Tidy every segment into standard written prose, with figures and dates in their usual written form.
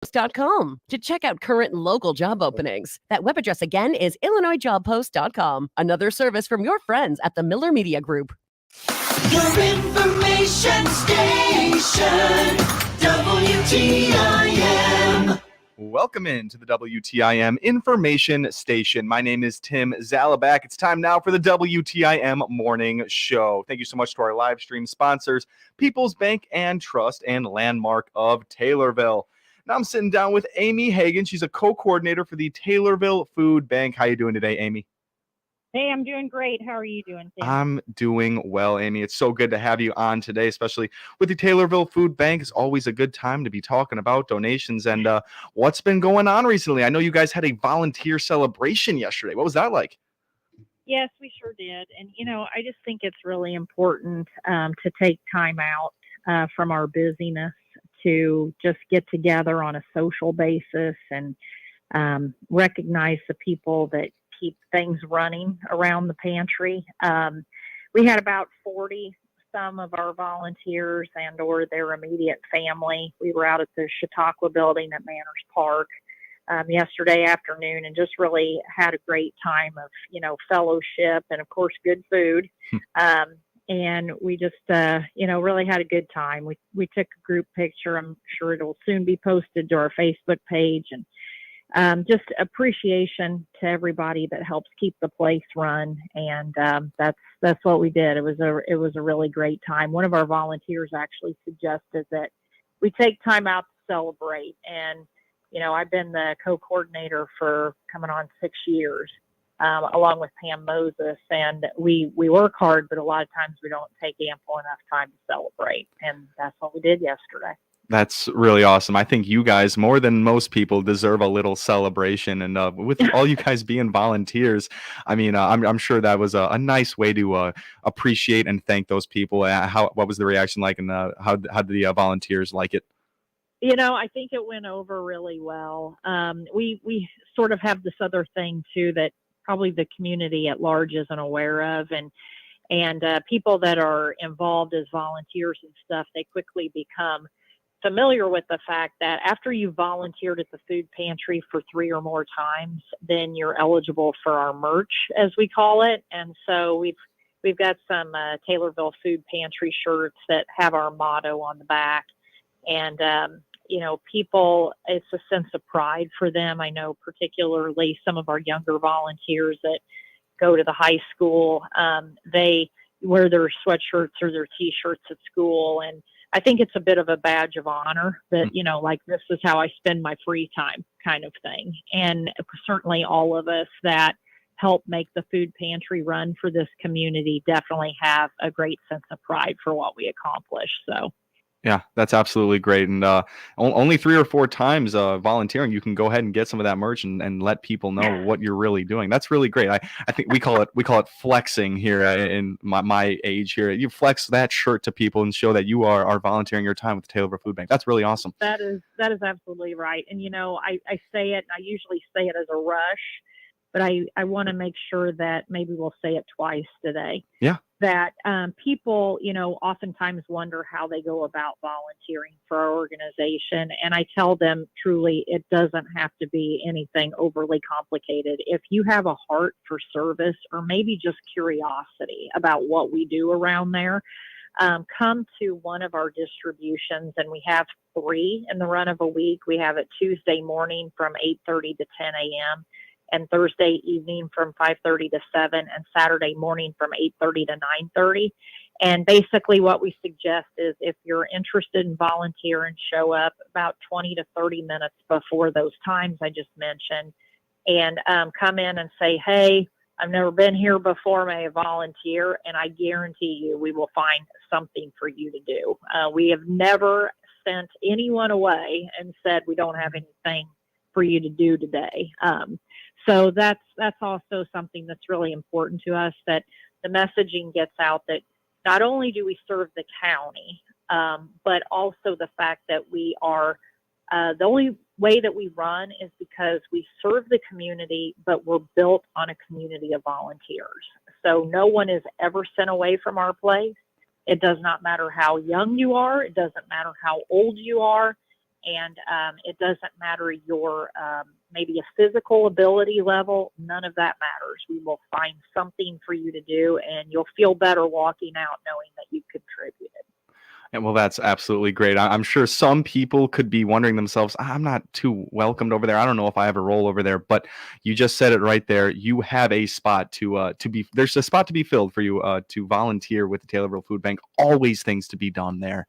illinoisjobpost.com to check out current and local job openings. That web address again is illinoisjobpost.com. Another service from your friends at the Miller Media Group. Your information station, WTIM. Welcome into the WTIM information station. My name is Tim Zalabak. It's time now for the WTIM morning show. Thank you so much to our live stream sponsors, People's Bank and Trust and Landmark of Taylorville. Now I'm sitting down with Amy Hagan. She's a co-coordinator for the Taylorville Food Bank. How are you doing today, Amy? Hey, I'm doing great. How are you doing, Tim? I'm doing well, Amy. It's so good to have you on today, especially with the Taylorville Food Bank. It's always a good time to be talking about donations and what's been going on recently. I know you guys had a volunteer celebration yesterday. What was that like? Yes, we sure did. And, I just think it's really important to take time out from our busyness to just get together on a social basis and recognize the people that keep things running around the pantry. We had about 40 some of our volunteers and or their immediate family. We were out at the Chautauqua building at Manners Park yesterday afternoon and just really had a great time of, fellowship and of course good food. And we just, really had a good time. We took a group picture. I'm sure it'll soon be posted to our Facebook page, and just appreciation to everybody that helps keep the place run. And that's what we did. It was a really great time. One of our volunteers actually suggested that we take time out to celebrate. And, I've been the co-coordinator for coming on 6 years, along with Pam Moses. And we work hard, but a lot of times we don't take ample enough time to celebrate. And that's what we did yesterday. That's really awesome. I think you guys, more than most people, deserve a little celebration. And with all you guys being volunteers, I mean, I'm sure that was a nice way to appreciate and thank those people. What was the reaction like, and how did the volunteers like it? I think it went over really well. We sort of have this other thing too that probably the community at large isn't aware of, and people that are involved as volunteers and stuff, they quickly become familiar with the fact that after you volunteered at the food pantry for 3 or more times, then you're eligible for our merch, as we call it. And so we've got some Taylorville Food Pantry shirts that have our motto on the back. And, people, it's a sense of pride for them. I know particularly some of our younger volunteers that go to the high school, they wear their sweatshirts or their T-shirts at school. And I think it's a bit of a badge of honor that, like this is how I spend my free time kind of thing. And certainly all of us that help make the food pantry run for this community definitely have a great sense of pride for what we accomplish. So. Yeah, that's absolutely great. And only 3 or 4 times volunteering, you can go ahead and get some of that merch and let people know what you're really doing. That's really great. I think we call it flexing here in my age here. You flex that shirt to people and show that you are volunteering your time with the Taylorville Food Bank. That's really awesome. That is absolutely right. And I say it, and I usually say it as a rush, but I want to make sure that maybe we'll say it twice today. Yeah. That people, oftentimes wonder how they go about volunteering for our organization. And I tell them truly, it doesn't have to be anything overly complicated. If you have a heart for service or maybe just curiosity about what we do around there, come to one of our distributions. And we have 3 in the run of a week. We have it Tuesday morning from 8:30 to 10 a.m. and Thursday evening from 5:30 to 7, and Saturday morning from 8:30 to 9:30. And basically what we suggest is if you're interested in volunteering, show up about 20 to 30 minutes before those times I just mentioned, and come in and say, hey, I've never been here before, may I volunteer? And I guarantee you we will find something for you to do. We have never sent anyone away and said we don't have anything for you to do today. So that's also something that's really important to us, that the messaging gets out that not only do we serve the county, but also the fact that we are the only way that we run is because we serve the community, but we're built on a community of volunteers. So no one is ever sent away from our place. It does not matter how young you are. It doesn't matter how old you are. And it doesn't matter your maybe a physical ability level. None of that matters. We will find something for you to do, and you'll feel better walking out knowing that you contributed. And well, that's absolutely great. I'm sure some people could be wondering themselves, I'm not too welcomed over there. I don't know if I have a role over there, but you just said it right there. You have a spot to be, there's a spot to be filled for you to volunteer with the Taylorville Food Bank. Always things to be done there.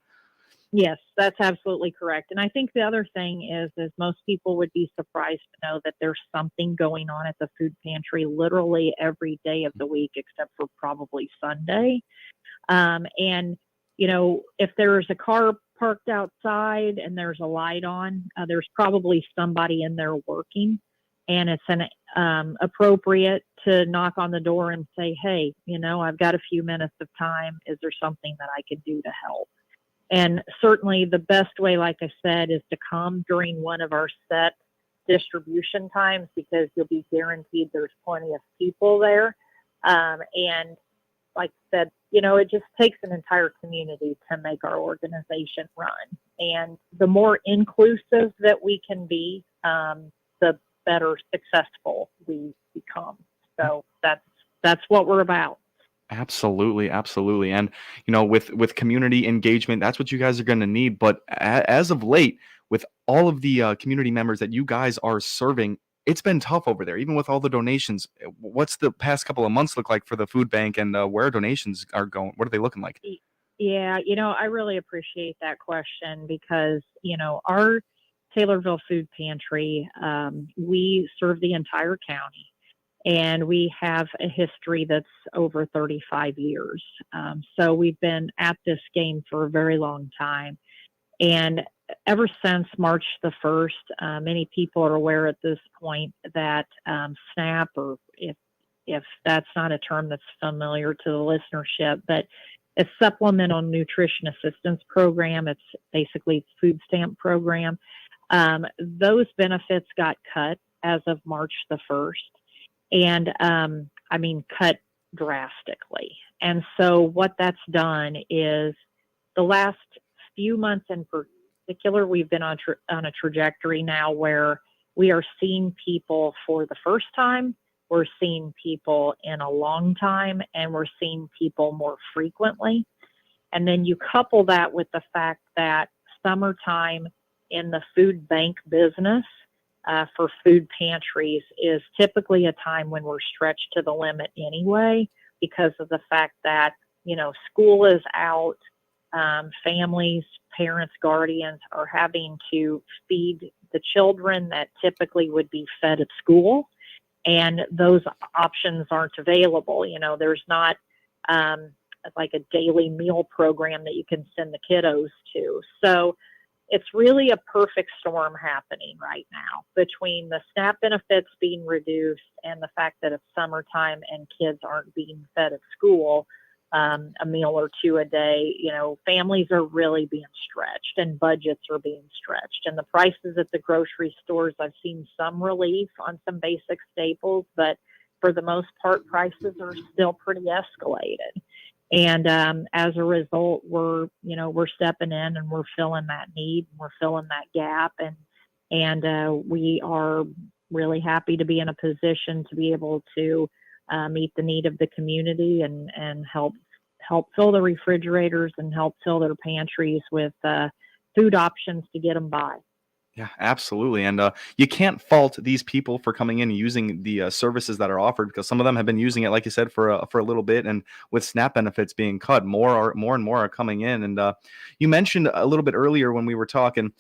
Yes, that's absolutely correct. And I think the other thing is most people would be surprised to know that there's something going on at the food pantry literally every day of the week, except for probably Sunday. And, you know, if there's a car parked outside and there's a light on, there's probably somebody in there working. And it's appropriate to knock on the door and say, hey, you know, I've got a few minutes of time. Is there something that I can do to help? And certainly the best way, like I said, is to come during one of our set distribution times, because you'll be guaranteed there's plenty of people there. And like I said, you know, it just takes an entire community to make our organization run. And the more inclusive that we can be, the better successful we become. So that's what we're about. Absolutely, absolutely. And you know, with community engagement, that's what you guys are going to need. But as of late, with all of the community members that you guys are serving, it's been tough over there, even with all the donations. What's the past couple of months look like for the food bank, and where donations are going? What are they looking like? Yeah, you know, I really appreciate that question, because, you know, our Taylorville Food Pantry, we serve the entire county. And we have a history that's over 35 years. So we've been at this game for a very long time. And ever since March the 1st, many people are aware at this point that SNAP, or if that's not a term that's familiar to the listenership, but a Supplemental Nutrition Assistance Program, it's basically food stamp program. Those benefits got cut as of March the 1st. And I mean, cut drastically. And so what that's done is the last few months in particular, we've been on a trajectory now where we are seeing people for the first time, we're seeing people in a long time, and we're seeing people more frequently. And then you couple that with the fact that summertime in the food bank business, for food pantries, is typically a time when we're stretched to the limit anyway, because of the fact that, you know, school is out, families, parents, guardians are having to feed the children that typically would be fed at school, and those options aren't available. You know, there's not like a daily meal program that you can send the kiddos to. So it's really a perfect storm happening right now between the SNAP benefits being reduced and the fact that it's summertime and kids aren't being fed at school a meal or two a day. You know, families are really being stretched, and budgets are being stretched. And the prices at the grocery stores, I've seen some relief on some basic staples, but for the most part, prices are still pretty escalated. And as a result, we're stepping in and we're filling that need, and we're filling that gap, and we are really happy to be in a position to be able to meet the need of the community and help fill the refrigerators and help fill their pantries with food options to get them by. Yeah, absolutely. And you can't fault these people for coming in and using the services that are offered, because some of them have been using it, like you said, for a little bit. And with SNAP benefits being cut, more and more are coming in. And you mentioned a little bit earlier when we were talking,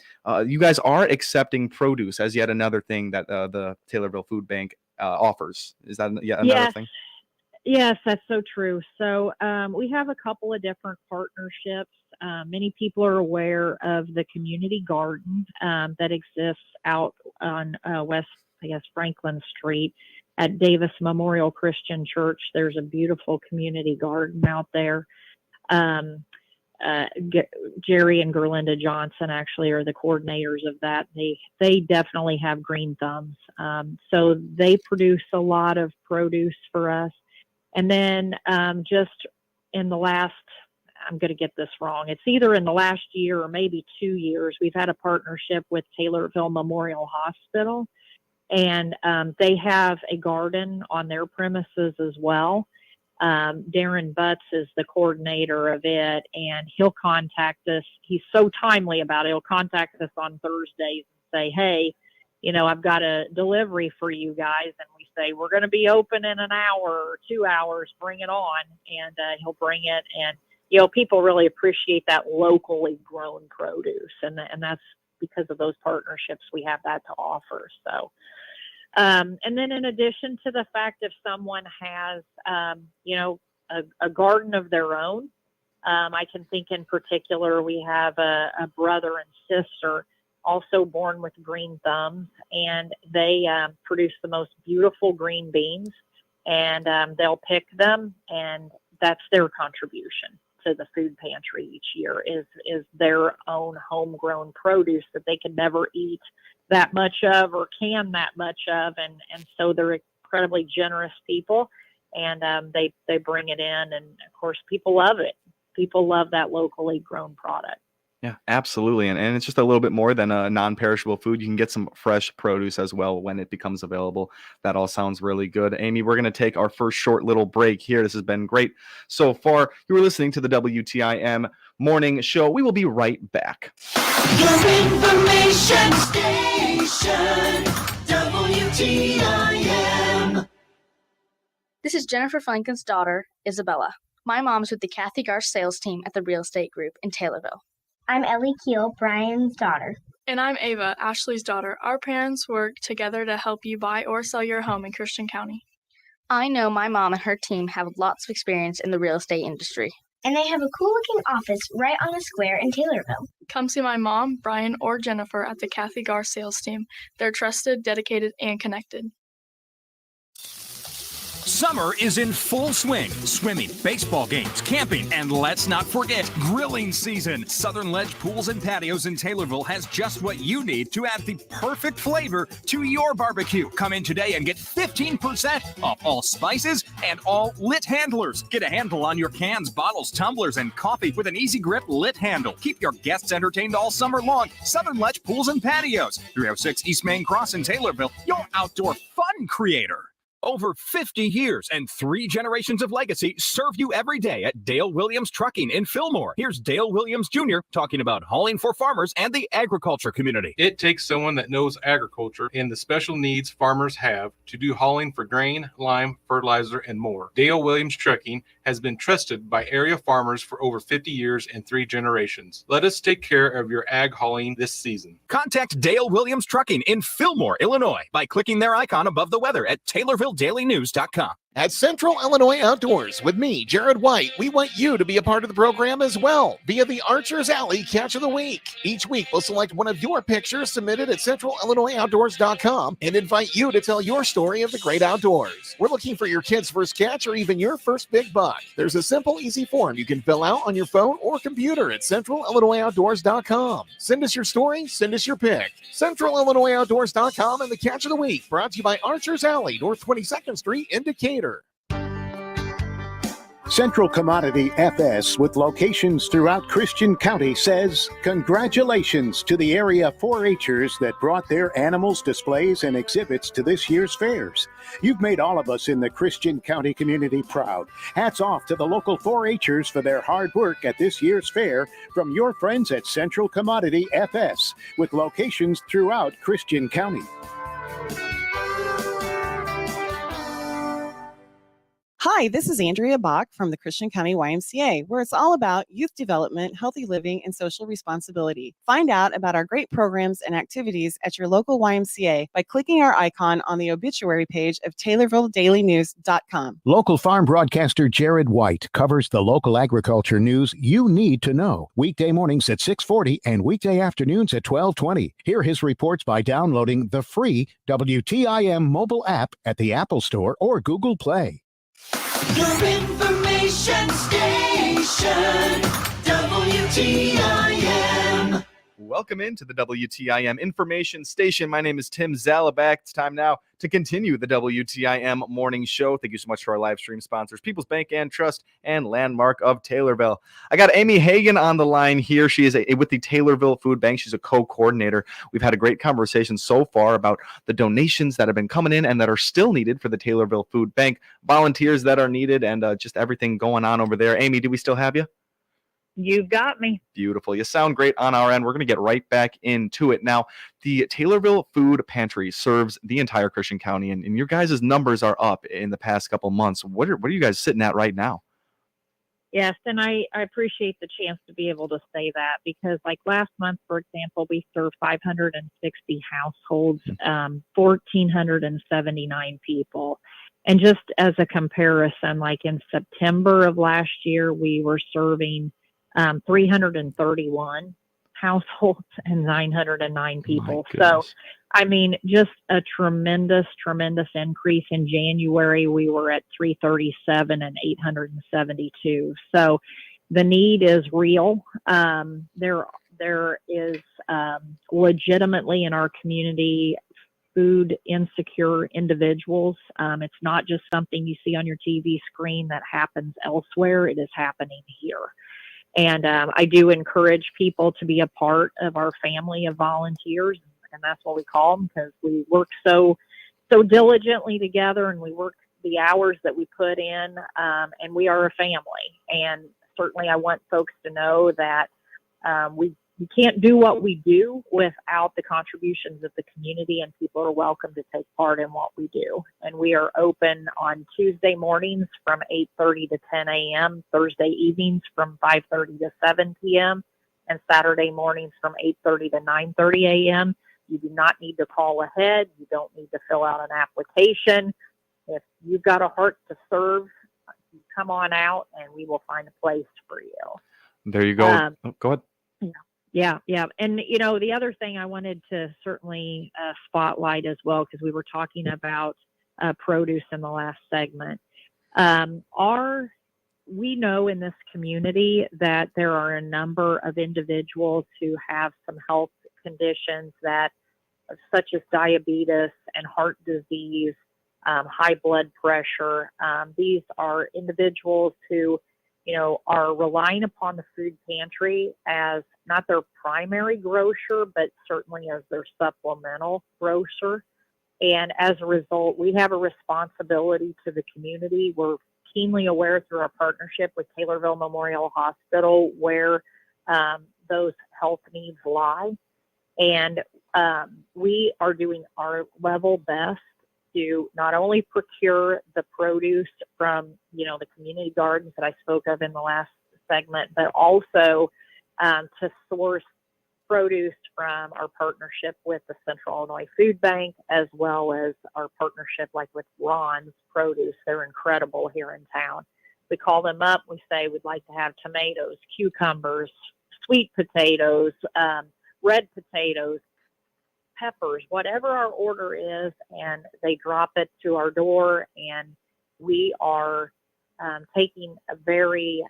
you guys are accepting produce as yet another thing that the Taylorville Food Bank offers. Is that yet another thing? Yes, that's so true. So we have a couple of different partnerships. Many people are aware of the community garden that exists out on West, Franklin Street at Davis Memorial Christian Church. There's a beautiful community garden out there. Jerry and Gerlinda Johnson actually are the coordinators of that. They definitely have green thumbs. So they produce a lot of produce for us. And then just in the last, I'm going to get this wrong. It's either in the last year or maybe 2 years. We've had a partnership with Taylorville Memorial Hospital, and they have a garden on their premises as well. Darren Butts is the coordinator of it, and he'll contact us. He's so timely about it. He'll contact us on Thursdays and say, hey, I've got a delivery for you guys. And we say, we're going to be open in an hour or 2 hours, bring it on. And he'll bring it. And, people really appreciate that locally grown produce. And that's because of those partnerships, we have that to offer. So, and then in addition to the fact if someone has, a garden of their own, I can think in particular, we have a brother and sister also born with green thumbs, and they produce the most beautiful green beans, and they'll pick them, and that's their contribution to the food pantry each year is their own homegrown produce that they can never eat that much of or can that much of, and so they're incredibly generous people, and they bring it in, and of course people love it. People love that locally grown product. Yeah, absolutely. And it's just a little bit more than a non-perishable food. You can get some fresh produce as well when it becomes available. That all sounds really good. Amy, we're going to take our first short little break here. This has been great so far. You were listening to the WTIM morning show. We will be right back. Your information station, WTIM. This is Jennifer Franken's daughter, Isabella. My mom's with the Kathy Garsh sales team at the real estate group in Taylorville. I'm Ellie Keel, Brian's daughter. And I'm Ava, Ashley's daughter. Our parents work together to help you buy or sell your home in Christian County. I know my mom and her team have lots of experience in the real estate industry. And they have a cool-looking office right on a square in Taylorville. Come see my mom, Brian, or Jennifer at the Kathy Garsh sales team. They're trusted, dedicated, and connected. Summer is in full swing. Swimming, baseball games, camping, and let's not forget grilling season. Southern Ledge Pools and Patios in Taylorville has just what you need to add the perfect flavor to your barbecue. Come in today and get 15% off all spices and all lit handlers. Get a handle on your cans, bottles, tumblers, and coffee with an easy grip lit handle. Keep your guests entertained all summer long. Southern Ledge Pools and Patios, 306 East Main Cross in Taylorville, your outdoor fun creator. Over 50 years and 3 generations of legacy serve you every day at Dale Williams Trucking in Fillmore. Here's Dale Williams Jr. talking about hauling for farmers and the agriculture community. It takes someone that knows agriculture and the special needs farmers have to do hauling for grain, lime, fertilizer, and more. Dale Williams Trucking has been trusted by area farmers for over 50 years and 3 generations. Let us take care of your ag hauling this season. Contact Dale Williams Trucking in Fillmore, Illinois by clicking their icon above the weather at TaylorvilleDailyNews.com. At Central Illinois Outdoors with me, Jared White, we want you to be a part of the program as well via the Archer's Alley Catch of the Week. Each week, we'll select one of your pictures submitted at CentralIllinoisOutdoors.com and invite you to tell your story of the great outdoors. We're looking for your kid's first catch or even your first big buck. There's a simple, easy form you can fill out on your phone or computer at CentralIllinoisOutdoors.com. Send us your story, send us your pic. CentralIllinoisOutdoors.com and the Catch of the Week, brought to you by Archer's Alley, North 22nd Street in Decatur. Central Commodity FS, with locations throughout Christian County, says congratulations to the area 4-H'ers that brought their animals, displays, and exhibits to this year's fairs. You've made all of us in the Christian County community proud. Hats off to the local 4-H'ers for their hard work at this year's fair from your friends at Central Commodity FS, with locations throughout Christian County. Hi, this is Andrea Bach from the Christian County YMCA, where it's all about youth development, healthy living, and social responsibility. Find out about our great programs and activities at your local YMCA by clicking our icon on the obituary page of TaylorvilleDailyNews.com. Local farm broadcaster Jared White covers the local agriculture news you need to know. Weekday mornings at 6:40 and weekday afternoons at 12:20. Hear his reports by downloading the free WTIM mobile app at the Apple Store or Google Play. Your information station, WTIM. Welcome into the WTIM information station. My name is Tim Zalabak. It's time now to continue the WTIM morning show. Thank you so much to our live stream sponsors, People's Bank and Trust and Landmark of Taylorville. I got Amy Hagan on the line here. She is with the Taylorville Food Bank. She's a co-coordinator. We've had a great conversation so far about the donations that have been coming in and that are still needed for the Taylorville Food Bank, volunteers that are needed, and just everything going on over there. Amy, do we still have you? You've got me. Beautiful. You sound great on our end. We're going to get right back into it. Now, the Taylorville Food Pantry serves the entire Christian County, and your guys' numbers are up in the past couple months. What are you guys sitting at right now? Yes, and I appreciate the chance to be able to say that because, like last month, for example, we served 560 households, 1,479 people. And just as a comparison, like in September of last year, we were serving 331 households and 909 people. So, I mean, just a tremendous increase. In January, we were at 337 and 872. So the need is real. There is legitimately in our community food insecure individuals. It's not just something you see on your TV screen that happens elsewhere. It is happening here. And I do encourage people to be a part of our family of volunteers, and that's what we call them because we work so diligently together, and we work the hours that we put in, and we are a family. And certainly I want folks to know that we can't do what we do without the contributions of the community, and people are welcome to take part in what we do. And we are open on Tuesday mornings from 8:30 to 10 a.m., Thursday evenings from 5:30 to 7 p.m., and Saturday mornings from 8:30 to 9:30 a.m. You do not need to call ahead. You don't need to fill out an application. If you've got a heart to serve, you come on out, and we will find a place for you. There you go. Go ahead. Yeah. And, the other thing I wanted to certainly spotlight as well, because we were talking about produce in the last segment. We know in this community that there are a number of individuals who have some health conditions such as diabetes and heart disease, high blood pressure. These are individuals who are relying upon the food pantry as not their primary grocer, but certainly as their supplemental grocer. And as a result, we have a responsibility to the community. We're keenly aware through our partnership with Taylorville Memorial Hospital where those health needs lie. And we are doing our level best to not only procure the produce from, the community gardens that I spoke of in the last segment, but also to source produce from our partnership with the Central Illinois Food Bank, as well as our partnership like with Ron's Produce. They're incredible here in town. We call them up. We say we'd like to have tomatoes, cucumbers, sweet potatoes, red potatoes, peppers, whatever our order is, and they drop it to our door, and we are taking a very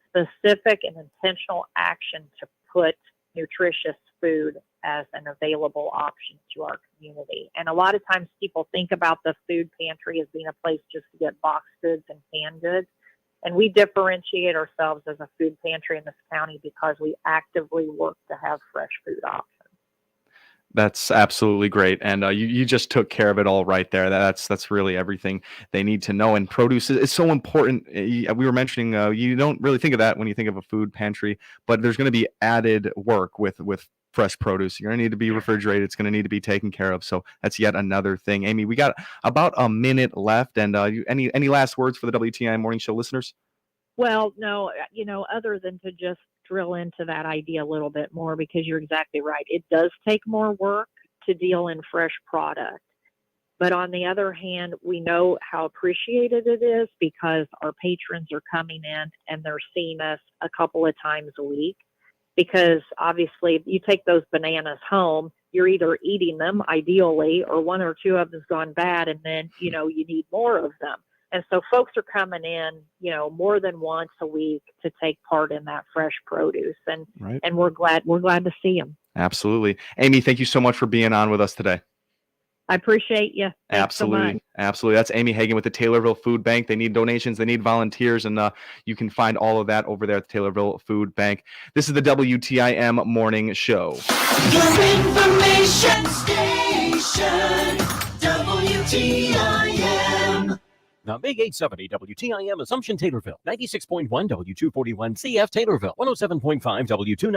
specific and intentional action to put nutritious food as an available option to our community. And a lot of times people think about the food pantry as being a place just to get boxed goods and canned goods. And we differentiate ourselves as a food pantry in this county because we actively work to have fresh food options. That's absolutely great, and you just took care of it all right there. That's really everything they need to know. And produce is so important. We were mentioning you don't really think of that when you think of a food pantry, but there's going to be added work with fresh produce. You're going to need to be refrigerated. It's going to need to be taken care of. So that's yet another thing. Amy, we got about a minute left, and any last words for the WTI Morning Show listeners? Well, no, other than to just drill into that idea a little bit more, because you're exactly right. It does take more work to deal in fresh product. But on the other hand, we know how appreciated it is because our patrons are coming in and they're seeing us a couple of times a week. Because obviously, if you take those bananas home, you're either eating them ideally or one or two of them's gone bad, and then, you need more of them. And so folks are coming in, more than once a week to take part in that fresh produce, and Right. and we're glad to see them. Absolutely. Amy, thank you so much for being on with us today. I appreciate you. Thanks so much. Absolutely. That's Amy Hagan with the Taylorville Food Bank. They need donations, they need volunteers, and you can find all of that over there at the Taylorville Food Bank. This is the WTIM Morning Show. Your information station, WTIM. The Big 870 WTIM Assumption Taylorville, 96.1 W241 CF Taylorville, 107.5 W290.